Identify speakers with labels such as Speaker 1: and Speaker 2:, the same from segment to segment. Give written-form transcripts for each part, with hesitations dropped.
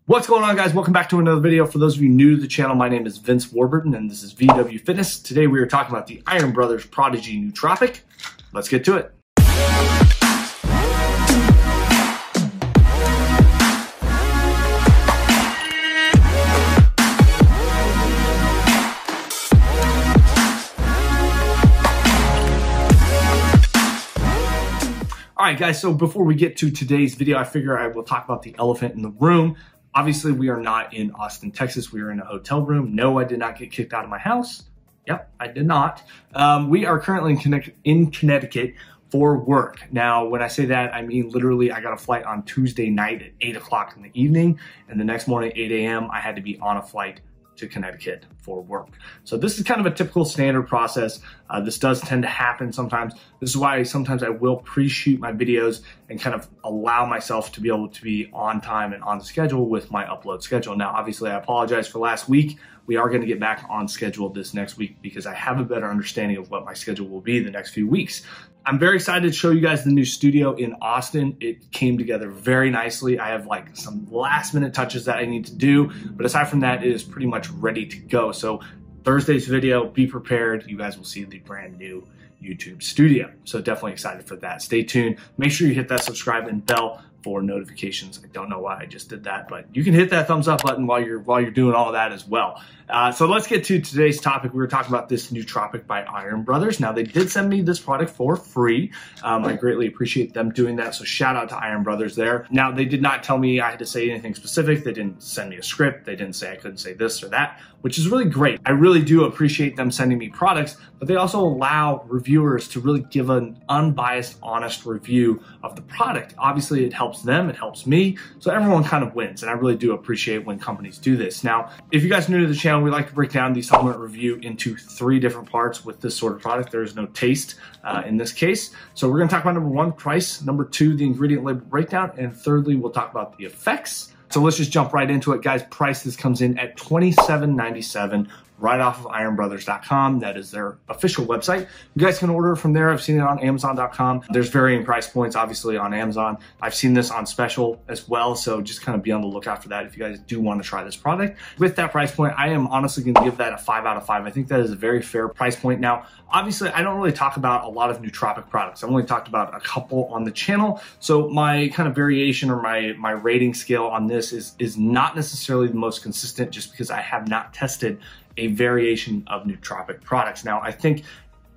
Speaker 1: What's going on, guys? Welcome back to another video. For those of you new to the channel, my name is Vince Warburton and this is VW Fitness. Today we are talking about the Iron Brothers Prodigy Nootropic. Let's get to it. All right, guys, so before we get to today's video, I figure I will talk about the elephant in the room. Obviously, we are not in Austin, Texas. We are in a hotel room. No, I did not get kicked out of my house. Yep, I did not. We are currently in Connecticut for work. Now, when I say that, I mean literally I got a flight on Tuesday night at 8 o'clock in the evening, and the next morning, 8 a.m., I had to be on a flight to Connecticut for work. So this is kind of a typical standard process. This does tend to happen sometimes. This is why sometimes I will pre-shoot my videos and kind of allow myself to be able to be on time and on schedule with my upload schedule. Now, obviously, I apologize for last week. We are going to get back on schedule this next week because I have a better understanding of what my schedule will be the next few weeks. I'm very excited to show you guys the new studio in Austin. It came together very nicely. I have like some last minute touches that I need to do, but aside from that, it is pretty much ready to go. So Thursday's video, be prepared. You guys will see the brand new YouTube studio. So definitely excited for that. Stay tuned. Make sure you hit that subscribe and bell for notifications. I don't know why I just did that, but you can hit that thumbs up button while you're doing all that as well. So let's get to today's topic. We were talking about this Nootropic by Iron Brothers. Now, they did send me this product for free. I greatly appreciate them doing that. So shout out to Iron Brothers there. Now, they did not tell me I had to say anything specific. They didn't send me a script. They didn't say I couldn't say this or that, which is really great. I really do appreciate them sending me products, but they also allow reviewers to really give an unbiased, honest review of the product. Obviously, it helps them, it helps me, so everyone kind of wins, and I really do appreciate when companies do this. Now, if you guys are new to the channel, we like to break down the supplement review into 3 different parts with this sort of product. There is no taste in this case. So we're going to talk about number 1, price, number 2, the ingredient label breakdown, and thirdly, we'll talk about the effects. So let's just jump right into it, guys. Price, this comes in at $27.97 right off of ironbrothers.com. That is their official website. You guys can order from there. I've seen it on amazon.com. There's varying price points, obviously, on Amazon. I've seen this on special as well, so just kind of be on the lookout for that if you guys do want to try this product. With that price point, I am honestly going to give that a 5 out of 5. I think that is a very fair price point. Now, obviously, I don't really talk about a lot of nootropic products. I've only talked about a couple on the channel, so my kind of variation or my rating scale on this is not necessarily the most consistent just because I have not tested a variation of nootropic products. Now, I think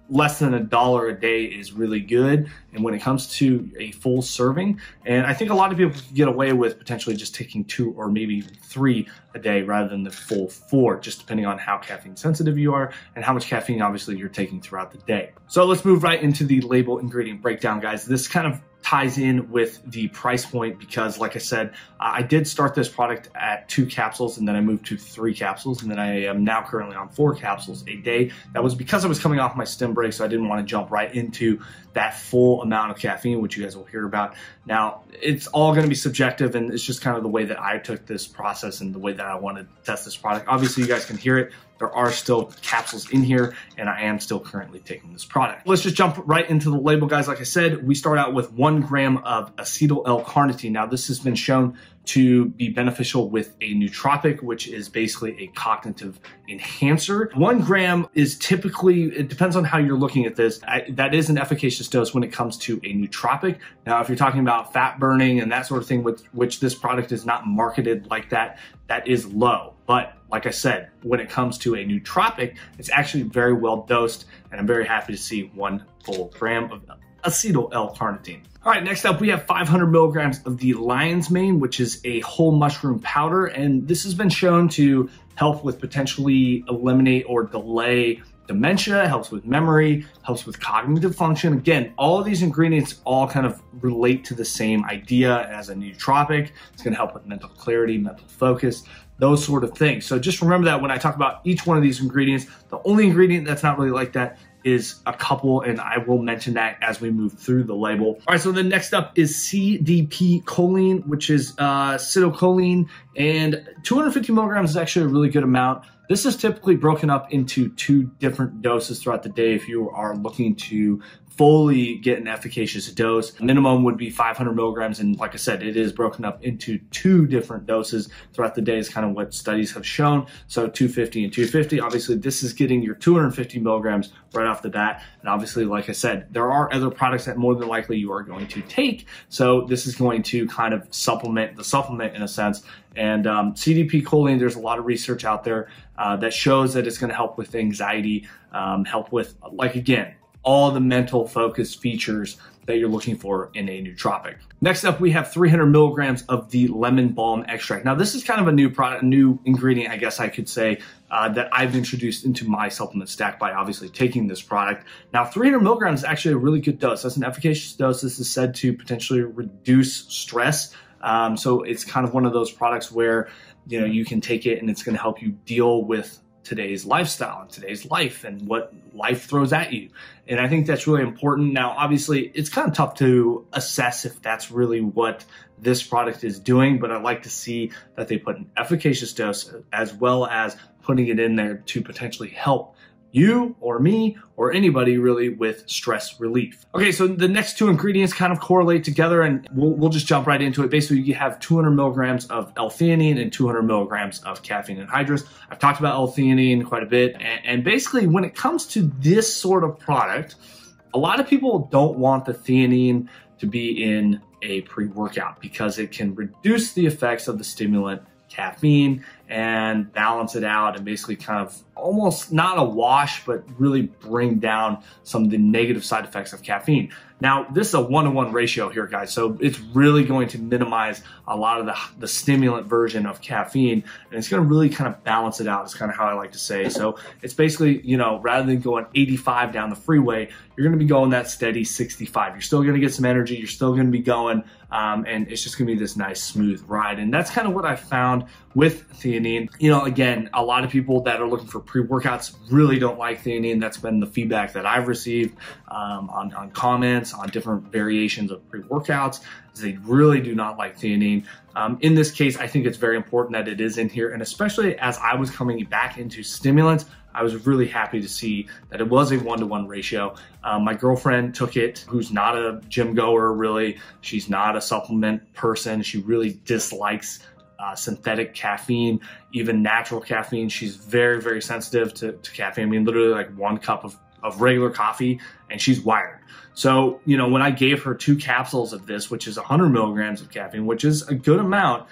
Speaker 1: less than $1 a day is really good, and when it comes to a full serving, and I think a lot of people can get away with potentially just taking 2 or maybe even 3 a day rather than the full 4, just depending on how caffeine sensitive you are and how much caffeine obviously you're taking throughout the day. So let's move right into the label ingredient breakdown, guys. This kind of ties in with the price point because, like I said, I did start this product at 2 capsules and then I moved to 3 capsules, and then I am now currently on 4 capsules a day. That was because I was coming off my stim break, so I didn't want to jump right into that full amount of caffeine, which you guys will hear about. Now, it's all going to be subjective, and it's just kind of the way that I took this process and the way that I wanted to test this product. Obviously, you guys can hear it. There are still capsules in here, and I am still currently taking this product. Let's just jump right into the label, guys. Like I said, we start out with 1 gram of acetyl L-carnitine. Now, this has been shown to be beneficial with a nootropic, which is basically a cognitive enhancer. 1 gram is typically, it depends on how you're looking at this, that is an efficacious dose when it comes to a nootropic. Now, if you're talking about fat burning and that sort of thing, which this product is not marketed like that, that is low. But like I said, when it comes to a nootropic, it's actually very well dosed, and I'm very happy to see 1 full gram of acetyl L-carnitine. All right, next up, we have 500 milligrams of the lion's mane, which is a whole mushroom powder, and this has been shown to help with potentially eliminate or delay dementia, helps with memory, helps with cognitive function. Again, all of these ingredients all kind of relate to the same idea as a nootropic. It's going to help with mental clarity, mental focus, those sort of things. So just remember that when I talk about each one of these ingredients, the only ingredient that's not really like that is a couple, and I will mention that as we move through the label. All right, so the next up is CDP choline, which is acetylcholine, and 250 milligrams is actually a really good amount. This is typically broken up into 2 different doses throughout the day if you are looking to fully get an efficacious dose. Minimum would be 500 milligrams. And like I said, it is broken up into 2 different doses throughout the day is kind of what studies have shown. So 250 and 250. Obviously, this is getting your 250 milligrams right off the bat. And obviously, like I said, there are other products that more than likely you are going to take. So this is going to kind of supplement the supplement in a sense. And CDP choline, there's a lot of research out there that shows that it's going to help with anxiety, help with, like, again, all the mental focus features that you're looking for in a nootropic. Next up, we have 300 milligrams of the lemon balm extract. Now, this is kind of a new product, a new ingredient, I guess I could say, that I've introduced into my supplement stack by obviously taking this product. Now, 300 milligrams is actually a really good dose. That's an efficacious dose. This is said to potentially reduce stress. So it's kind of one of those products where, you know, you can take it and it's going to help you deal with today's lifestyle and today's life and what life throws at you. And I think that's really important. Now, obviously, it's kind of tough to assess if that's really what this product is doing, but I'd like to see that they put an efficacious dose as well as putting it in there to potentially help you or me or anybody really with stress relief. Okay, so the next 2 ingredients kind of correlate together, and we'll just jump right into it. Basically, you have 200 milligrams of l-theanine and 200 milligrams of caffeine anhydrous. I've talked about l-theanine quite a bit, and basically when it comes to this sort of product, a lot of people don't want the theanine to be in a pre-workout because it can reduce the effects of the stimulant caffeine and balance it out and basically kind of almost not a wash, but really bring down some of the negative side effects of caffeine. Now, this is a 1-to-1 ratio here, guys. So it's really going to minimize a lot of the stimulant version of caffeine, and it's going to really kind of balance it out. It's kind of how I like to say. So it's basically, you know, rather than going 85 down the freeway, you're going to be going that steady 65. You're still going to get some energy. You're still going to be going, and it's just going to be this nice smooth ride. And that's kind of what I found with theanine. You know, again, a lot of people that are looking for pre-workouts really don't like theanine. That's been the feedback that I've received on comments, on different variations of pre-workouts. They really do not like theanine. In this case, I think it's very important that it is in here. And especially as I was coming back into stimulants, I was really happy to see that it was a 1-to-1 ratio. My girlfriend took it, who's not a gym goer really. She's not a supplement person. She really dislikes synthetic caffeine, even natural caffeine. She's very, very sensitive to caffeine. I mean, literally like 1 cup of regular coffee and she's wired. So, you know, when I gave her 2 capsules of this, which is 100 milligrams of caffeine, which is a good amount,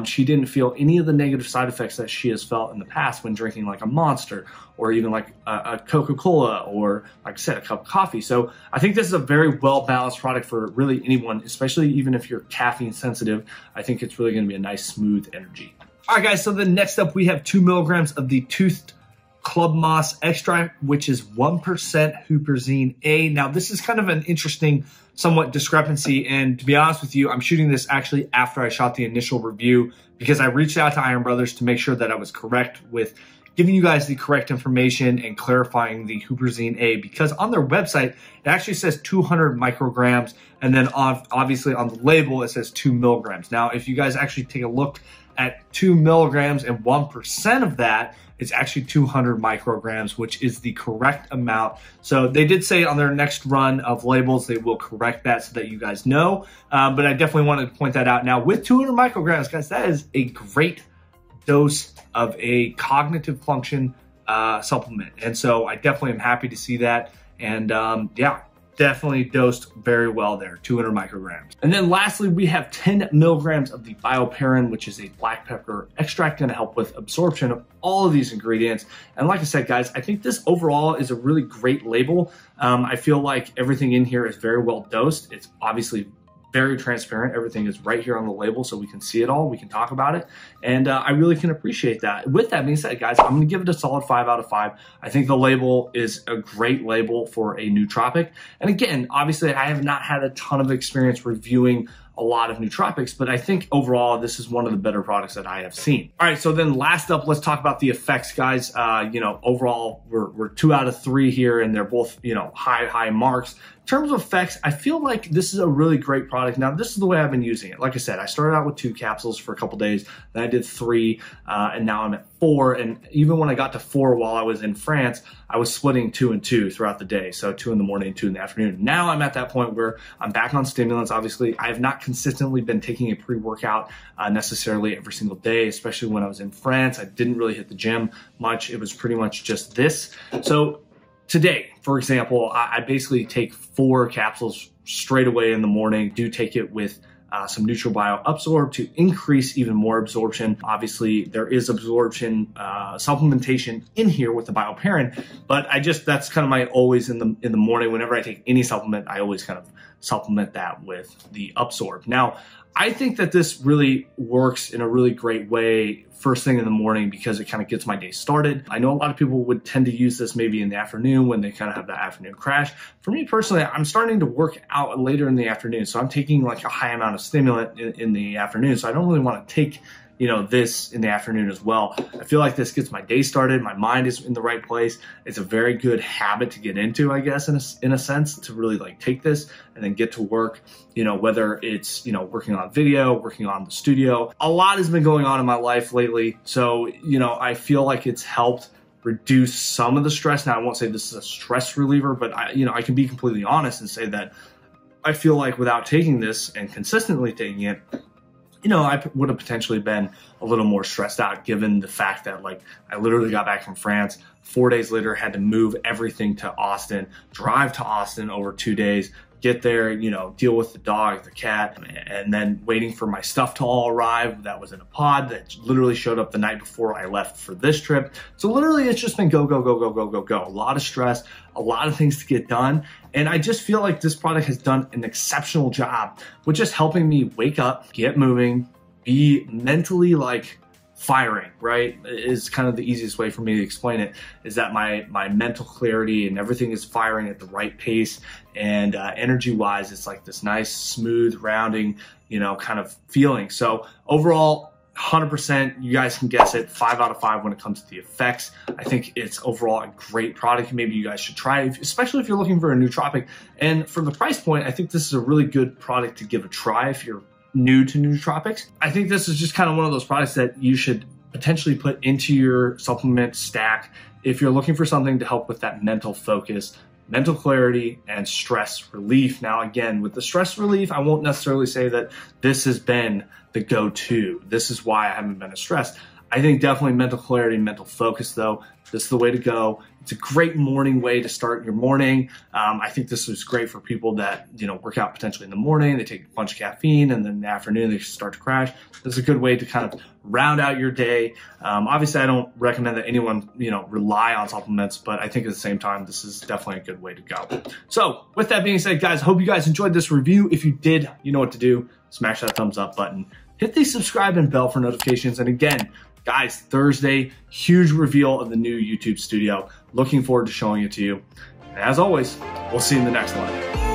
Speaker 1: she didn't feel any of the negative side effects that she has felt in the past when drinking like a Monster or even like a Coca-Cola or, like I said, a cup of coffee. So I think this is a very well-balanced product for really anyone, especially even if you're caffeine sensitive. I think it's really going to be a nice, smooth energy. All right, guys, so then next up, we have 2 milligrams of the toothed club moss extract, which is 1% huperzine A. Now, this is kind of an interesting somewhat discrepancy, and to be honest with you, I'm shooting this actually after I shot the initial review because I reached out to Iron Brothers to make sure that I was correct with giving you guys the correct information and clarifying the huperzine A, because on their website, it actually says 200 micrograms, and then obviously on the label, it says 2 milligrams. Now, if you guys actually take a look at 2 milligrams and 1% of that, it's actually 200 micrograms, which is the correct amount. So they did say on their next run of labels, they will correct that so that you guys know. But I definitely wanted to point that out. Now with 200 micrograms, guys, that is a great dose of a cognitive function supplement. And so I definitely am happy to see that. And yeah, definitely dosed very well there, 200 micrograms. And then lastly, we have 10 milligrams of the bioperine, which is a black pepper extract, going to help with absorption of all of these ingredients. And like I said, guys, I think this overall is a really great label. I feel like everything in here is very well dosed. It's obviously very transparent. Everything is right here on the label so we can see it all. We can talk about it. And I really can appreciate that. With that being said, guys, I'm going to give it a solid 5 out of 5. I think the label is a great label for a nootropic. And again, obviously, I have not had a ton of experience reviewing a lot of nootropics, but I think overall, this is one of the better products that I have seen. All right, so then last up, let's talk about the effects, guys. You know, overall, we're 2 out of 3 here, and they're both, you know, high marks. In terms of effects, I feel like this is a really great product. Now, this is the way I've been using it. Like I said, I started out with 2 capsules for a couple days, then I did 3, and now I'm at 4, and even when I got to 4 while I was in France, I was splitting 2 and 2 throughout the day. So 2 in the morning, 2 in the afternoon. Now I'm at that point where I'm back on stimulants. Obviously, I have not consistently been taking a pre-workout necessarily every single day, especially when I was in France. I didn't really hit the gym much. It was pretty much just this. So today, for example, I basically take 4 capsules straight away in the morning. Do take it with some NutriBio Absorb to increase even more absorption. Obviously, there is absorption supplementation in here with the bioperine, but that's kind of my always in the morning. Whenever I take any supplement, I always kind of supplement that with the Absorb. Now, I think that this really works in a really great way first thing in the morning because it kind of gets my day started. I know a lot of people would tend to use this maybe in the afternoon when they kind of have that afternoon crash. For me personally, I'm starting to work out later in the afternoon. So I'm taking like a high amount of stimulant in the afternoon. So I don't really want to take this in the afternoon as well. I feel like this gets my day started. My mind is in the right place. It's a very good habit to get into, I guess, in a sense, to really like take this and then get to work, whether it's, working on video, working on the studio. A lot has been going on in my life lately. So, I feel like it's helped reduce some of the stress. Now, I won't say this is a stress reliever, but I can be completely honest and say that I feel like without taking this and consistently taking it, I would have potentially been a little more stressed out given the fact that I literally got back from France 4 days later, had to move everything to Austin, drive to Austin over 2 days, get there, deal with the dog, the cat, and then waiting for my stuff to all arrive. That was in a pod that literally showed up the night before I left for this trip. So literally it's just been go, go, go, go, go, go, go. A lot of stress, a lot of things to get done. And I just feel like this product has done an exceptional job with just helping me wake up, get moving, be mentally firing, right? Is kind of the easiest way for me to explain it, is that my mental clarity and everything is firing at the right pace, and energy wise it's like this nice smooth rounding kind of feeling. So overall 100%, you guys can guess it, 5 out of 5 when it comes to the effects. I think it's overall a great product. Maybe you guys should try it, especially if you're looking for a nootropic. And for the price point, I think this is a really good product to give a try if you're new to nootropics. I think this is just kind of one of those products that you should potentially put into your supplement stack if you're looking for something to help with that mental focus, mental clarity, and stress relief. Now, again, with the stress relief, I won't necessarily say that this has been the go-to. This is why I haven't been as stressed. I think definitely mental clarity and mental focus, though, this is the way to go. It's a great morning way to start your morning. I think this is great for people that, work out potentially in the morning. They take a bunch of caffeine and then in the afternoon they start to crash. This is a good way to kind of round out your day. Obviously, I don't recommend that anyone, rely on supplements, but I think at the same time, this is definitely a good way to go. So with that being said, guys, hope you guys enjoyed this review. If you did, you know what to do. Smash that thumbs up button. Hit the subscribe and bell for notifications. And again, guys, Thursday, huge reveal of the new YouTube studio. Looking forward to showing it to you. And as always, we'll see you in the next one.